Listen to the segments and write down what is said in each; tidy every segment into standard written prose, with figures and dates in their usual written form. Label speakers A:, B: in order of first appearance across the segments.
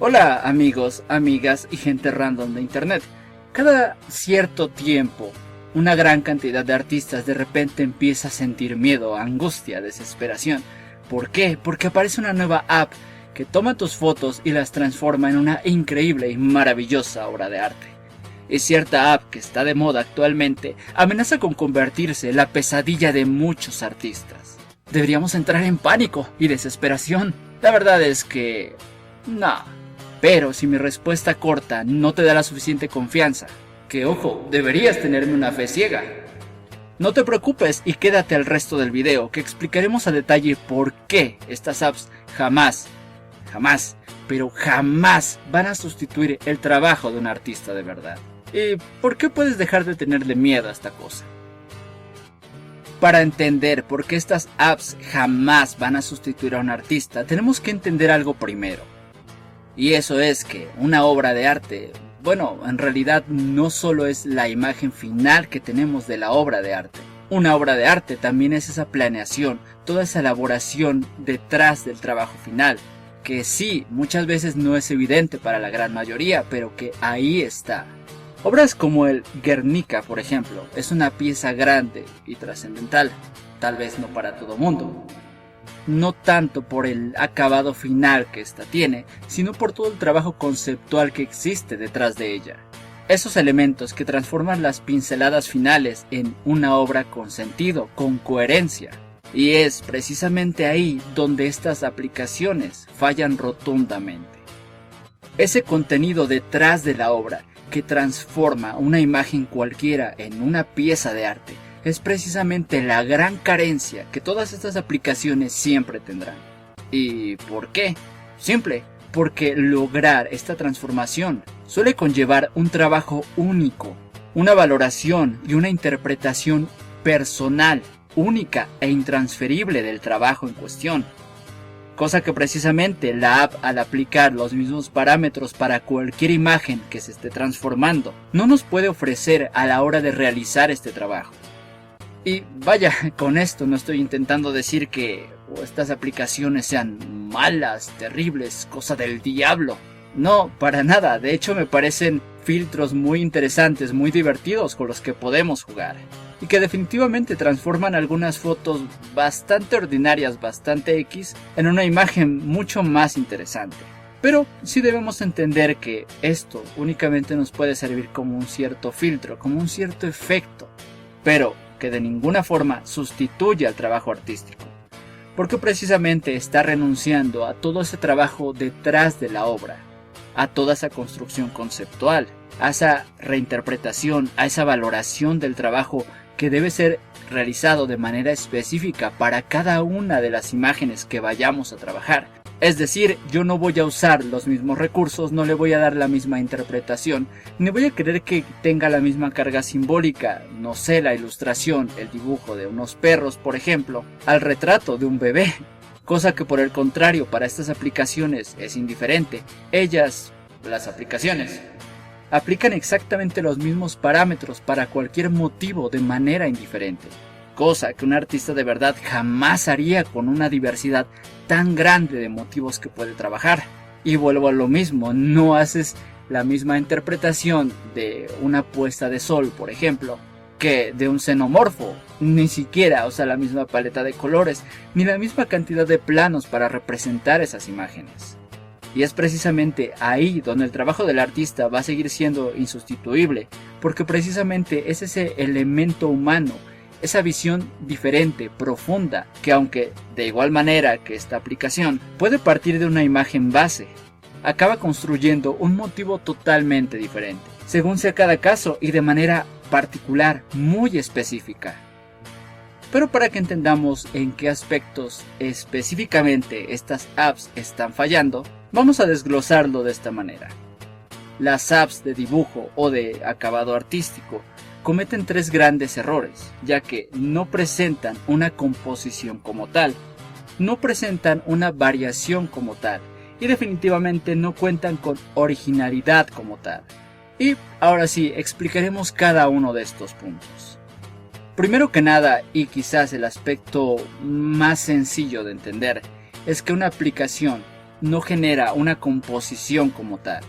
A: Hola amigos, amigas y gente random de internet. Cada cierto tiempo, una gran cantidad de artistas de repente empieza a sentir miedo, angustia, desesperación. ¿Por qué? Porque aparece una nueva app que toma tus fotos y las transforma en una increíble y maravillosa obra de arte. Y cierta app que está de moda actualmente amenaza con convertirse en la pesadilla de muchos artistas. Deberíamos entrar en pánico y desesperación. La verdad es que... no. Pero si mi respuesta corta no te da la suficiente confianza, que ojo, deberías tenerme una fe ciega. No te preocupes y quédate al resto del video, que explicaremos a detalle por qué estas apps jamás van a sustituir el trabajo de un artista de verdad. ¿Y por qué puedes dejar de tenerle miedo a esta cosa? Para entender por qué estas apps jamás van a sustituir a un artista, tenemos que entender algo primero. Y eso es que una obra de arte, bueno, en realidad no solo es la imagen final que tenemos de la obra de arte. Una obra de arte también es esa planeación, toda esa elaboración detrás del trabajo final, que sí, muchas veces no es evidente para la gran mayoría, pero que ahí está. Obras como el Guernica, por ejemplo, es una pieza grande y trascendental, tal vez no para todo mundo. No tanto por el acabado final que ésta tiene, sino por todo el trabajo conceptual que existe detrás de ella. Esos elementos que transforman las pinceladas finales en una obra con sentido, con coherencia. Y es precisamente ahí donde estas aplicaciones fallan rotundamente. Ese contenido detrás de la obra que transforma una imagen cualquiera en una pieza de arte es precisamente la gran carencia que todas estas aplicaciones siempre tendrán. ¿Y por qué? Simple, porque lograr esta transformación suele conllevar un trabajo único, una valoración y una interpretación personal, única e intransferible del trabajo en cuestión. Cosa que precisamente la app, al aplicar los mismos parámetros para cualquier imagen que se esté transformando, no nos puede ofrecer a la hora de realizar este trabajo. Y vaya, con esto no estoy intentando decir que estas aplicaciones sean malas, terribles, cosa del diablo. No, para nada. De hecho me parecen filtros muy interesantes, muy divertidos con los que podemos jugar. Y que definitivamente transforman algunas fotos bastante ordinarias, bastante X, en una imagen mucho más interesante. Pero sí debemos entender que esto únicamente nos puede servir como un cierto filtro, como un cierto efecto. Pero que de ninguna forma sustituye al trabajo artístico, porque precisamente está renunciando a todo ese trabajo detrás de la obra, a toda esa construcción conceptual, a esa reinterpretación, a esa valoración del trabajo que debe ser realizado de manera específica para cada una de las imágenes que vayamos a trabajar. Es decir, yo no voy a usar los mismos recursos, no le voy a dar la misma interpretación, ni voy a querer que tenga la misma carga simbólica, no sé, la ilustración, el dibujo de unos perros, por ejemplo, al retrato de un bebé. Cosa que por el contrario para estas aplicaciones es indiferente. Ellas, las aplicaciones, aplican exactamente los mismos parámetros para cualquier motivo de manera indiferente. Cosa que un artista de verdad jamás haría con una diversidad tan grande de motivos que puede trabajar. Y vuelvo a lo mismo, no haces la misma interpretación de una puesta de sol, por ejemplo, que de un xenomorfo. Ni siquiera, o sea, la misma paleta de colores, ni la misma cantidad de planos para representar esas imágenes. Y es precisamente ahí donde el trabajo del artista va a seguir siendo insustituible, porque precisamente es ese elemento humano, esa visión diferente, profunda, que aunque de igual manera que esta aplicación puede partir de una imagen base, acaba construyendo un motivo totalmente diferente, según sea cada caso y de manera particular, muy específica. Pero para que entendamos en qué aspectos específicamente estas apps están fallando, vamos a desglosarlo de esta manera. Las apps de dibujo o de acabado artístico cometen tres grandes errores, ya que no presentan una composición como tal, no presentan una variación como tal, y definitivamente no cuentan con originalidad como tal. Y ahora sí, explicaremos cada uno de estos puntos. Primero que nada, y quizás el aspecto más sencillo de entender, es que una aplicación no genera una composición como tal.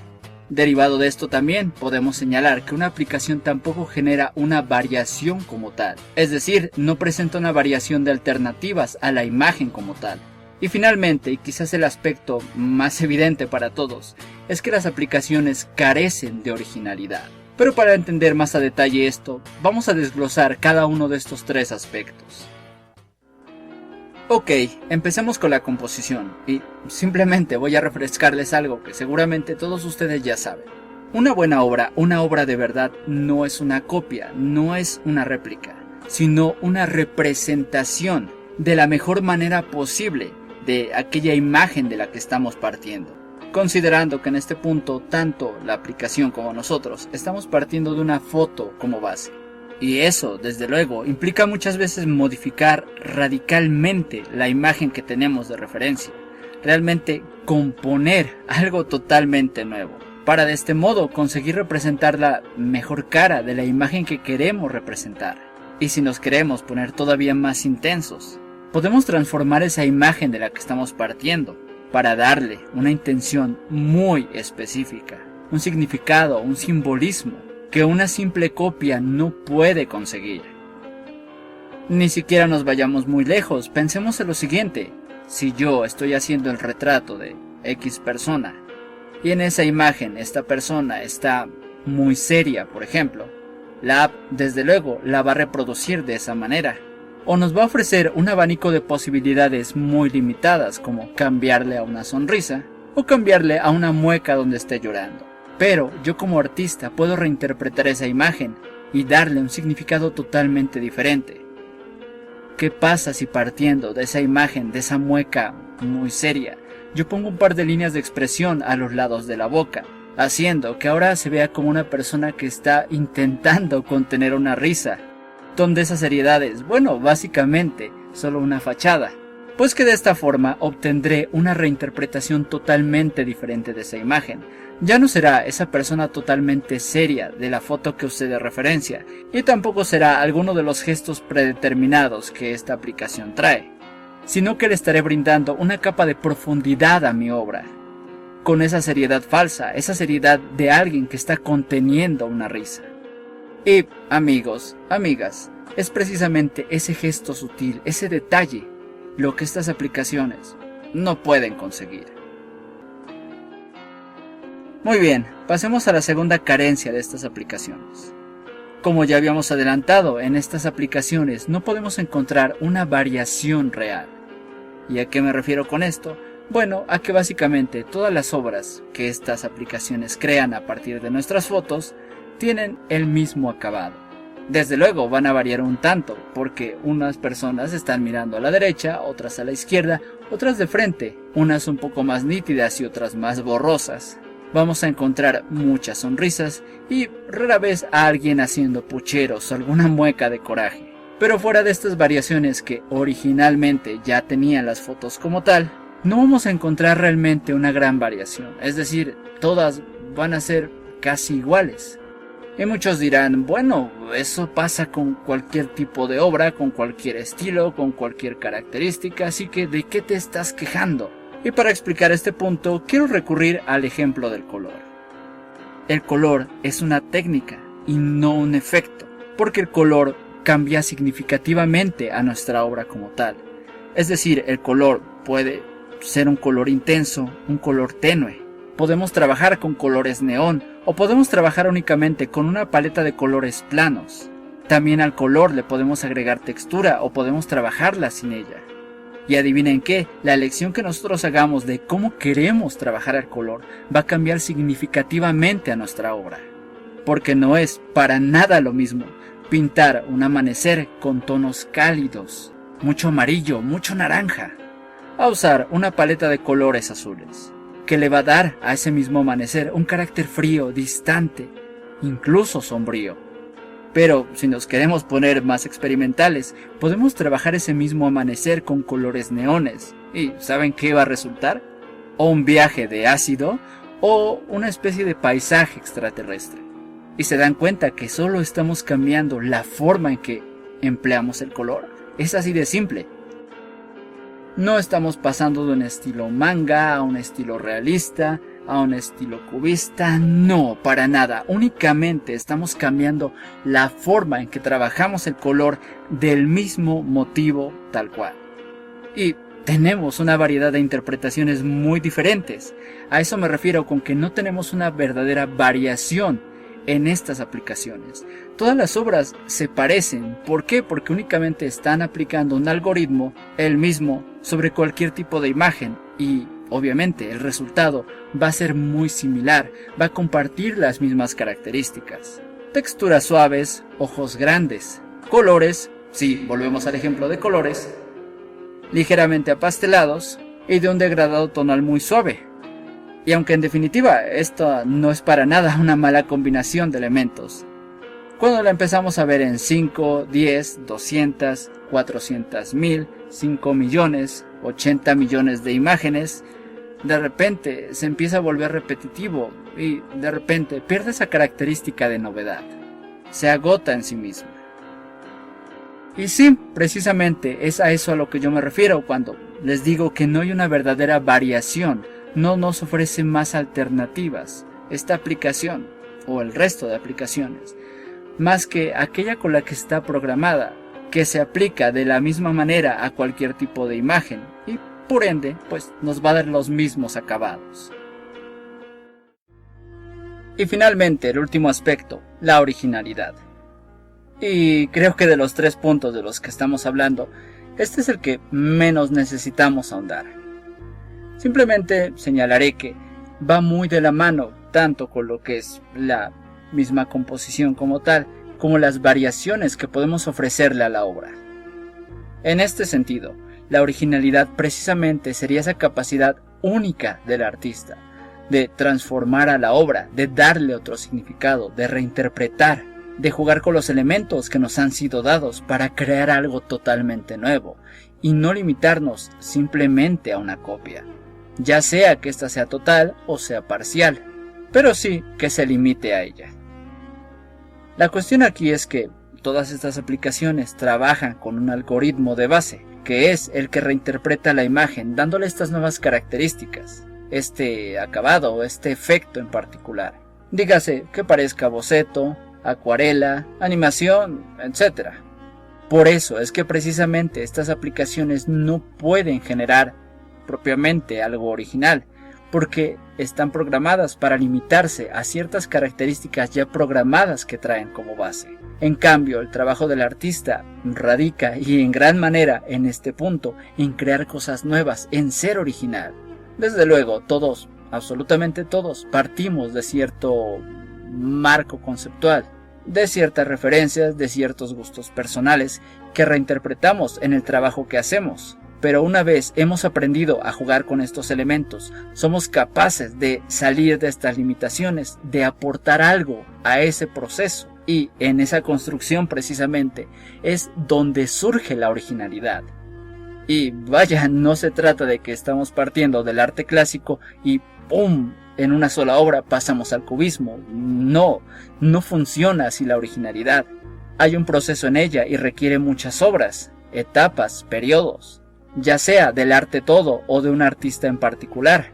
A: Derivado de esto también podemos señalar que una aplicación tampoco genera una variación como tal, es decir, no presenta una variación de alternativas a la imagen como tal. Y finalmente, y quizás el aspecto más evidente para todos, es que las aplicaciones carecen de originalidad. Pero para entender más a detalle esto, vamos a desglosar cada uno de estos tres aspectos. Ok, empecemos con la composición, y simplemente voy a refrescarles algo que seguramente todos ustedes ya saben. Una buena obra, una obra de verdad, no es una copia, no es una réplica, sino una representación de la mejor manera posible de aquella imagen de la que estamos partiendo. Considerando que en este punto tanto la aplicación como nosotros estamos partiendo de una foto como base. Y eso, desde luego, implica muchas veces modificar radicalmente la imagen que tenemos de referencia. Realmente componer algo totalmente nuevo, para de este modo conseguir representar la mejor cara de la imagen que queremos representar. Y si nos queremos poner todavía más intensos, podemos transformar esa imagen de la que estamos partiendo, para darle una intención muy específica, un significado, un simbolismo, que una simple copia no puede conseguir. Ni siquiera nos vayamos muy lejos, pensemos en lo siguiente: si yo estoy haciendo el retrato de X persona, y en esa imagen esta persona está muy seria, por ejemplo, la app desde luego la va a reproducir de esa manera, o nos va a ofrecer un abanico de posibilidades muy limitadas, como cambiarle a una sonrisa, o cambiarle a una mueca donde esté llorando. Pero yo como artista puedo reinterpretar esa imagen y darle un significado totalmente diferente. ¿Qué pasa si partiendo de esa imagen, de esa mueca muy seria, yo pongo un par de líneas de expresión a los lados de la boca, haciendo que ahora se vea como una persona que está intentando contener una risa, donde esa seriedad es, bueno, básicamente solo una fachada? Pues que de esta forma obtendré una reinterpretación totalmente diferente de esa imagen. Ya no será esa persona totalmente seria de la foto que usé de referencia, y tampoco será alguno de los gestos predeterminados que esta aplicación trae, sino que le estaré brindando una capa de profundidad a mi obra, con esa seriedad falsa, esa seriedad de alguien que está conteniendo una risa. Y, amigos, amigas, es precisamente ese gesto sutil, ese detalle, lo que estas aplicaciones no pueden conseguir. Muy bien, pasemos a la segunda carencia de estas aplicaciones. Como ya habíamos adelantado, en estas aplicaciones no podemos encontrar una variación real. ¿Y a qué me refiero con esto? Bueno, a que básicamente todas las obras que estas aplicaciones crean a partir de nuestras fotos tienen el mismo acabado. Desde luego van a variar un tanto, porque unas personas están mirando a la derecha, otras a la izquierda, otras de frente, unas un poco más nítidas y otras más borrosas. Vamos a encontrar muchas sonrisas y rara vez a alguien haciendo pucheros o alguna mueca de coraje. Pero fuera de estas variaciones que originalmente ya tenían las fotos como tal, no vamos a encontrar realmente una gran variación, es decir, todas van a ser casi iguales. Y muchos dirán, bueno, eso pasa con cualquier tipo de obra, con cualquier estilo, con cualquier característica, así que ¿de qué te estás quejando? Y para explicar este punto, quiero recurrir al ejemplo del color. El color es una técnica y no un efecto, porque el color cambia significativamente a nuestra obra como tal. Es decir, el color puede ser un color intenso, un color tenue. Podemos trabajar con colores neón o podemos trabajar únicamente con una paleta de colores planos. También al color le podemos agregar textura o podemos trabajarla sin ella. Y adivinen qué, la elección que nosotros hagamos de cómo queremos trabajar el color va a cambiar significativamente a nuestra obra. Porque no es para nada lo mismo pintar un amanecer con tonos cálidos, mucho amarillo, mucho naranja, a usar una paleta de colores azules, que le va a dar a ese mismo amanecer un carácter frío, distante, incluso sombrío. Pero si nos queremos poner más experimentales, podemos trabajar ese mismo amanecer con colores neones. ¿Y saben qué va a resultar? O un viaje de ácido o una especie de paisaje extraterrestre. ¿Y se dan cuenta que solo estamos cambiando la forma en que empleamos el color? Es así de simple. No estamos pasando de un estilo manga a un estilo realista, a un estilo cubista, no, para nada. Únicamente estamos cambiando la forma en que trabajamos el color del mismo motivo tal cual. Y tenemos una variedad de interpretaciones muy diferentes. A eso me refiero con que no tenemos una verdadera variación en estas aplicaciones. Todas las obras se parecen. ¿Por qué? Porque únicamente están aplicando un algoritmo, el mismo, sobre cualquier tipo de imagen y obviamente el resultado va a ser muy similar, va a compartir las mismas características. Texturas suaves, ojos grandes, colores, sí, volvemos al ejemplo de colores, ligeramente apastelados y de un degradado tonal muy suave. Y aunque en definitiva esto no es para nada una mala combinación de elementos, cuando la empezamos a ver en 5, 10, 200, 400,000, 5 millones, 80 millones de imágenes, de repente se empieza a volver repetitivo y de repente pierde esa característica de novedad. Se agota en sí mismo. Y sí, precisamente es a eso a lo que yo me refiero cuando les digo que no hay una verdadera variación, no nos ofrece más alternativas esta aplicación o el resto de aplicaciones, más que aquella con la que está programada, que se aplica de la misma manera a cualquier tipo de imagen y por ende pues nos va a dar los mismos acabados. Y finalmente el último aspecto, la originalidad. Y creo que de los 3 puntos de los que estamos hablando, este es el que menos necesitamos ahondar. Simplemente señalaré que va muy de la mano tanto con lo que es la misma composición como tal, como las variaciones que podemos ofrecerle a la obra. En este sentido, la originalidad precisamente sería esa capacidad única del artista, de transformar a la obra, de darle otro significado, de reinterpretar, de jugar con los elementos que nos han sido dados para crear algo totalmente nuevo, y no limitarnos simplemente a una copia, ya sea que ésta sea total o sea parcial, pero sí que se limite a ella. La cuestión aquí es que todas estas aplicaciones trabajan con un algoritmo de base, que es el que reinterpreta la imagen dándole estas nuevas características, este acabado o este efecto en particular. Dígase que parezca boceto, acuarela, animación, etc. Por eso es que precisamente estas aplicaciones no pueden generar propiamente algo original, porque están programadas para limitarse a ciertas características ya programadas que traen como base. En cambio, el trabajo del artista radica, y en gran manera en este punto, en crear cosas nuevas, en ser original. Desde luego, todos, absolutamente todos, partimos de cierto marco conceptual, de ciertas referencias, de ciertos gustos personales que reinterpretamos en el trabajo que hacemos. Pero una vez hemos aprendido a jugar con estos elementos, somos capaces de salir de estas limitaciones, de aportar algo a ese proceso. Y en esa construcción precisamente es donde surge la originalidad. Y vaya, no se trata de que estamos partiendo del arte clásico y ¡pum!, en una sola obra pasamos al cubismo. No funciona así la originalidad. Hay un proceso en ella y requiere muchas obras, etapas, periodos, ya sea del arte todo o de un artista en particular.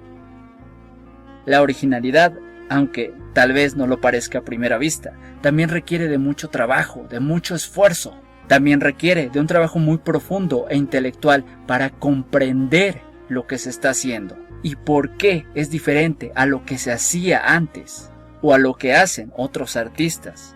A: La originalidad, aunque tal vez no lo parezca a primera vista, también requiere de mucho trabajo, de mucho esfuerzo. También requiere de un trabajo muy profundo e intelectual para comprender lo que se está haciendo y por qué es diferente a lo que se hacía antes o a lo que hacen otros artistas.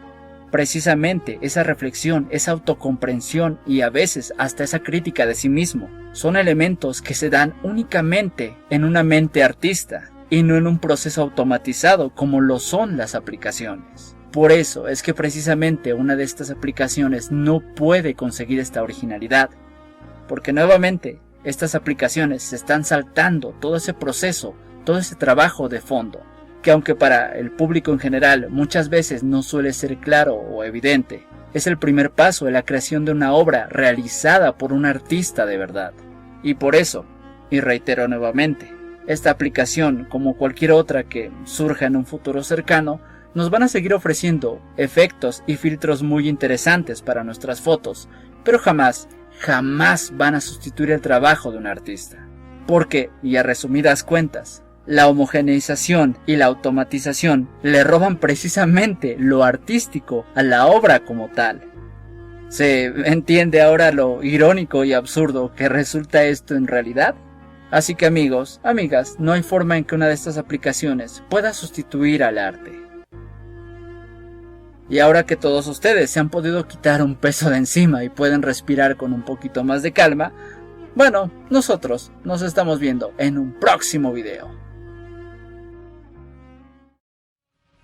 A: Precisamente esa reflexión, esa autocomprensión y a veces hasta esa crítica de sí mismo son elementos que se dan únicamente en una mente artista y no en un proceso automatizado como lo son las aplicaciones. Por eso es que precisamente una de estas aplicaciones no puede conseguir esta originalidad, porque nuevamente estas aplicaciones se están saltando todo ese proceso, todo ese trabajo de fondo, que aunque para el público en general muchas veces no suele ser claro o evidente, es el primer paso de la creación de una obra realizada por un artista de verdad. Y por eso, y reitero nuevamente, esta aplicación, como cualquier otra que surja en un futuro cercano, nos van a seguir ofreciendo efectos y filtros muy interesantes para nuestras fotos, pero jamás van a sustituir el trabajo de un artista. Porque, y a resumidas cuentas, la homogeneización y la automatización le roban precisamente lo artístico a la obra como tal. ¿Se entiende ahora lo irónico y absurdo que resulta esto en realidad? Así que amigos, amigas, no hay forma en que una de estas aplicaciones pueda sustituir al arte. Y ahora que todos ustedes se han podido quitar un peso de encima y pueden respirar con un poquito más de calma, bueno, nosotros nos estamos viendo en un próximo video.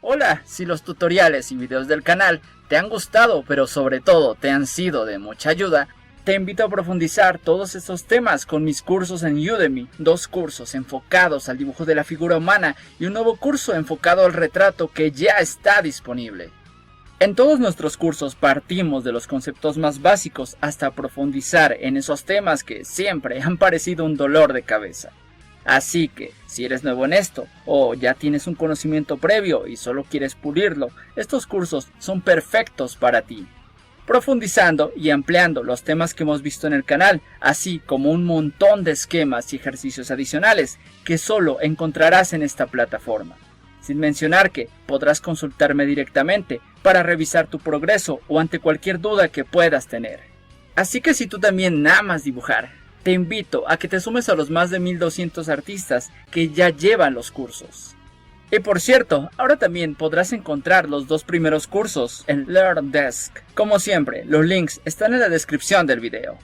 A: Hola, si los tutoriales y videos del canal te han gustado, pero sobre todo te han sido de mucha ayuda, te invito a profundizar todos estos temas con mis cursos en Udemy, 2 cursos enfocados al dibujo de la figura humana y un nuevo curso enfocado al retrato que ya está disponible. En todos nuestros cursos partimos de los conceptos más básicos hasta profundizar en esos temas que siempre han parecido un dolor de cabeza. Así que, si eres nuevo en esto, o ya tienes un conocimiento previo y solo quieres pulirlo, estos cursos son perfectos para ti. Profundizando y ampliando los temas que hemos visto en el canal, así como un montón de esquemas y ejercicios adicionales que solo encontrarás en esta plataforma. Sin mencionar que podrás consultarme directamente para revisar tu progreso o ante cualquier duda que puedas tener. Así que si tú también amas dibujar, te invito a que te sumes a los más de 1200 artistas que ya llevan los cursos. Y por cierto, ahora también podrás encontrar los 2 primeros cursos en LearnDesk. Como siempre, los links están en la descripción del video.